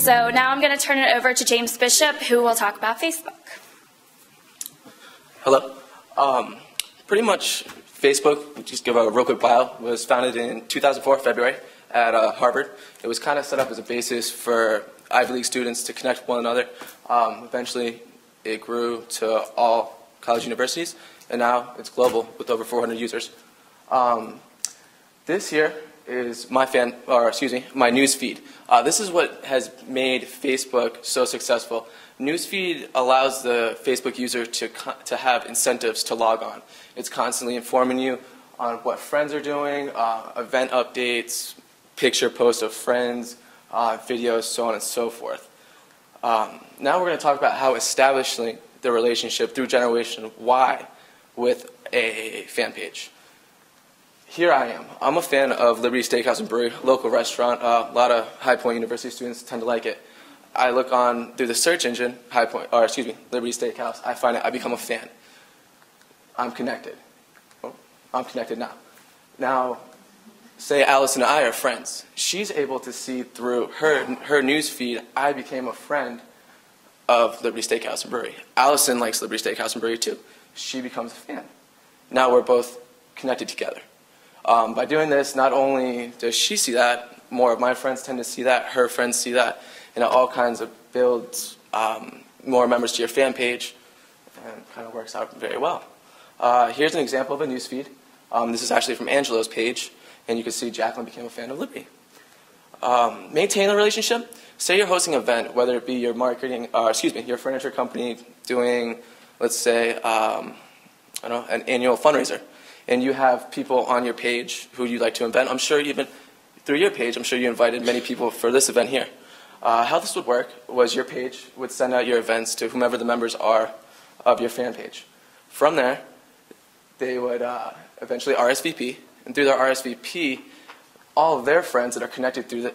So now I'm going to turn it over to James Bishop, who will talk about Facebook. Hello. Pretty much Facebook, just give a real quick bio, was founded in 2004, February, at Harvard. It was kind of set up as a basis for Ivy League students to connect with one another. Eventually, it grew to all college universities, and now it's global with over 400 users. This here is my my news feed. This is what has made Facebook so successful. Newsfeed allows the Facebook user to have incentives to log on. It's constantly informing you on what friends are doing, event updates, picture posts of friends, videos, so on and so forth. Now we're going to talk about how establishing the relationship through Generation Y with a fan page. Here I am. I'm a fan of Liberty Steakhouse and Brewery, local restaurant. A lot of High Point University students tend to like it. I look on through the search engine, Liberty Steakhouse. I find it. I become a fan. I'm connected. Oh, I'm connected now. Now, say Alice and I are friends. She's able to see through her news feed. I became a friend of Liberty Steakhouse and Brewery. Allison likes Liberty Steakhouse and Brewery too. She becomes a fan. Now we're both connected together. By doing this, not only does she see that, more of my friends tend to see that, her friends see that, and it all kinds of builds more members to your fan page, and it kind of works out very well. Here's an example of a news feed. This is actually from Angelo's page, and you can see Jacqueline became a fan of Liberty. Maintain a relationship. Say you're hosting an event, whether it be your your furniture company doing, let's say, an annual fundraiser, and you have people on your page who you'd like to invite. I'm sure even through your page, I'm sure you invited many people for this event here. How this would work was your page would send out your events to whomever the members are of your fan page. From there, they would eventually RSVP, and through their RSVP, all of their friends that are connected through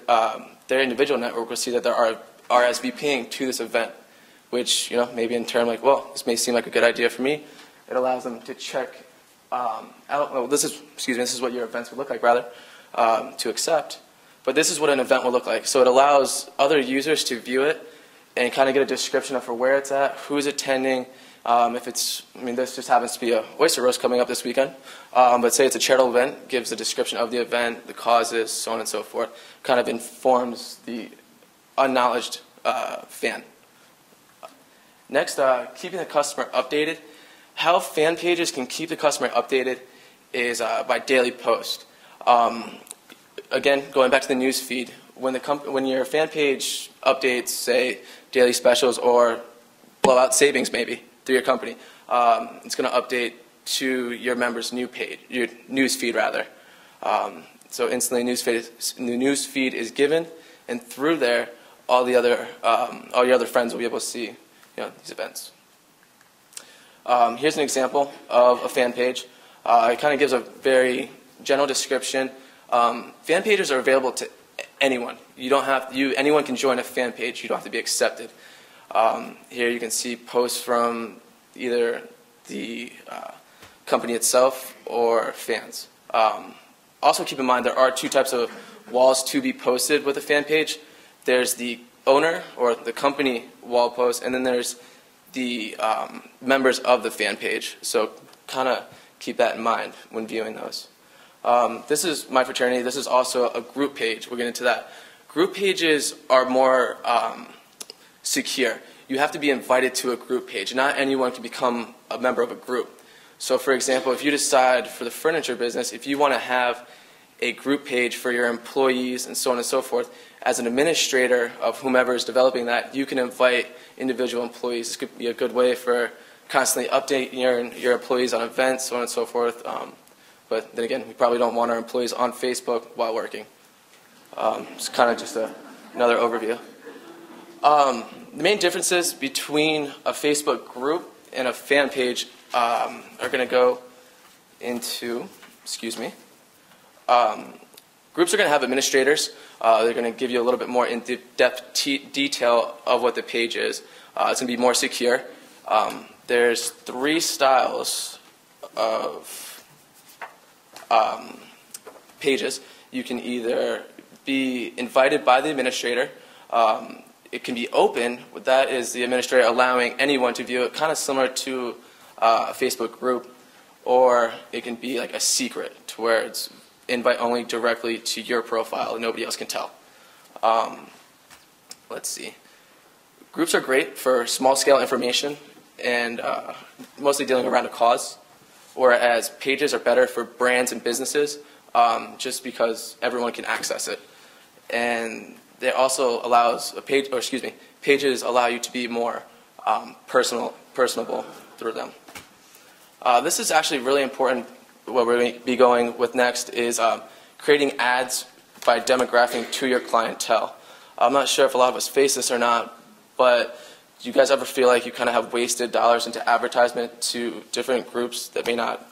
their individual network will see that they're RSVPing to this event, which, maybe in turn, like, well, this may seem like a good idea for me. It allows them to check out, well, this is what your events would look like, rather, to accept. But this is what an event will look like. So it allows other users to view it and kind of get a description of for where it's at, who's attending. This just happens to be a oyster roast coming up this weekend. But say it's a charitable event, gives a description of the event, the causes, so on and so forth. Kind of informs the unknowledged fan. Next, keeping the customer updated. How fan pages can keep the customer updated is by daily post. Again, going back to the news feed, when your fan page updates, say, daily specials or blowout savings maybe through your company, it's going to update to your members' new page, your news feed rather. So instantly, the news feed is given, and through there, all your other friends will be able to see, these events. Here's an example of a fan page. It kind of gives a very general description. Fan pages are available to anyone. Anyone can join a fan page. You don't have to be accepted. Here you can see posts from either the company itself or fans. Also keep in mind there are two types of walls to be posted with a fan page. There's the owner or the company wall post, and then there's the members of the fan page. So kind of keep that in mind when viewing those. This is my fraternity. This is also a group page. We'll get into that. Group pages are more secure. You have to be invited to a group page. Not anyone can become a member of a group. So for example, if you decide for the furniture business, if you want to have a group page for your employees and so on and so forth, as an administrator of whomever is developing that, you can invite individual employees. This could be a good way for constantly updating your employees on events, so on and so forth. But then again, we probably don't want our employees on Facebook while working. It's kind of just another overview. The main differences between a Facebook group and a fan page are going to go into, groups are going to have administrators. They're going to give you a little bit more in-depth detail of what the page is. It's going to be more secure. There's 3 styles of pages. You can either be invited by the administrator. it can be open. That is the administrator allowing anyone to view it, kind of similar to a Facebook group, or it can be like a secret to where it's invite only directly to your profile and nobody else can tell. Let's see. Groups are great for small-scale information and mostly dealing around a cause, whereas pages are better for brands and businesses just because everyone can access it. And it also allows pages allow you to be more personable through them. This is actually really important. What we're going to be going with next is creating ads by demographic to your clientele. I'm not sure if a lot of us face this or not, but do you guys ever feel like you kind of have wasted dollars into advertisement to different groups that may not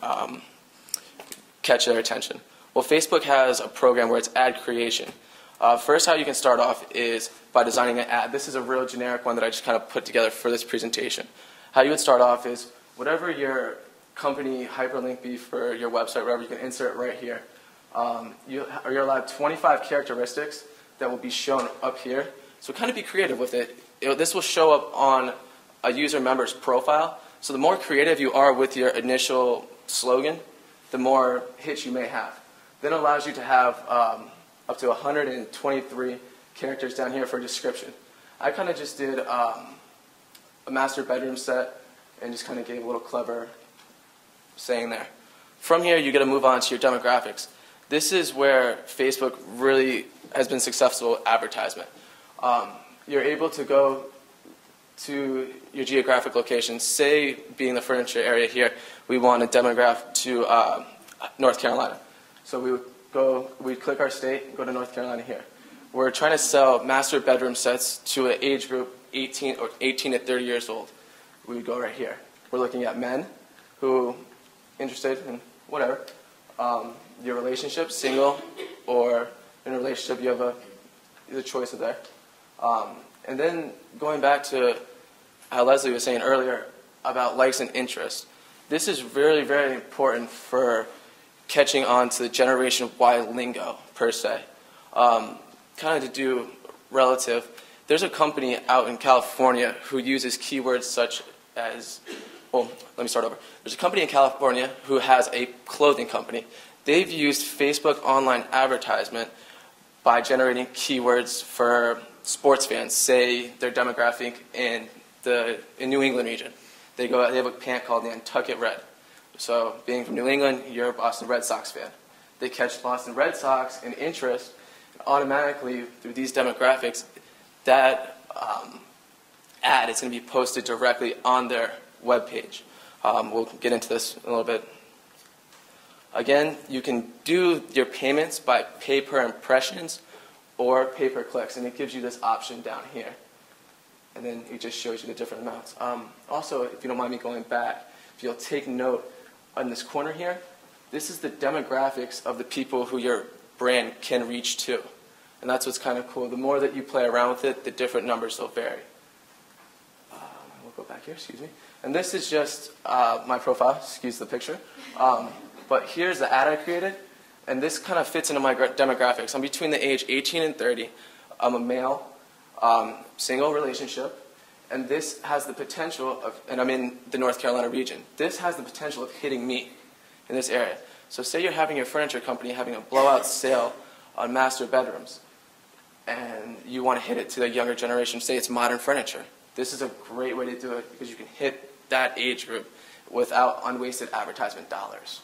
catch their attention? Well, Facebook has a program where it's ad creation. First, how you can start off is by designing an ad. This is a real generic one that I just kind of put together for this presentation. How you would start off is whatever your company hyperlink be for your website, wherever you can insert it right here. You're allowed 25 characteristics that will be shown up here. So kind of be creative with it. This will show up on a user member's profile. So the more creative you are with your initial slogan, the more hits you may have. Then it allows you to have up to 123 characters down here for description. I kind of just did a master bedroom set and just kind of gave a little clever saying there. From here, you got to move on to your demographics. This is where Facebook really has been successful with advertisement. You're able to go to your geographic location. Say, being the furniture area here, we want a demographic to North Carolina. So we'd click our state, go to North Carolina here. We're trying to sell master bedroom sets to an age group 18 to 30 years old. We would go right here. We're looking at men who interested in whatever. Your relationship, single, or in a relationship, you have the choice of there. And then going back to how Leslie was saying earlier about likes and interests, this is really, very important for catching on to the Generation Y lingo, per se. Kind of to do relative, there's a company out in California who uses keywords such as, well, let me start over. There's a company in California who has a clothing company. They've used Facebook online advertisement by generating keywords for sports fans, say their demographic in New England region. They have a pant called Nantucket Red. So being from New England, you're a Boston Red Sox fan. They catch Boston Red Sox in interest, and automatically through these demographics, that ad is going to be posted directly on their webpage. We'll get into this in a little bit. Again, you can do your payments by pay per impressions or pay per clicks, and it gives you this option down here. And then it just shows you the different amounts. Also, if you don't mind me going back, if you'll take note on this corner here, this is the demographics of the people who your brand can reach to. And that's what's kind of cool. The more that you play around with it, the different numbers will vary. We'll go back here, excuse me. And this is just my profile, excuse the picture. But here's the ad I created, and this kind of fits into my demographics. I'm between the age 18 and 30. I'm a male, single relationship, and this has the potential of, and I'm in the North Carolina region, this has the potential of hitting me in this area. So say you're having your furniture company having a blowout sale on master bedrooms, and you want to hit it to the younger generation, say it's modern furniture. This is a great way to do it because you can hit that age group without unwasted advertisement dollars.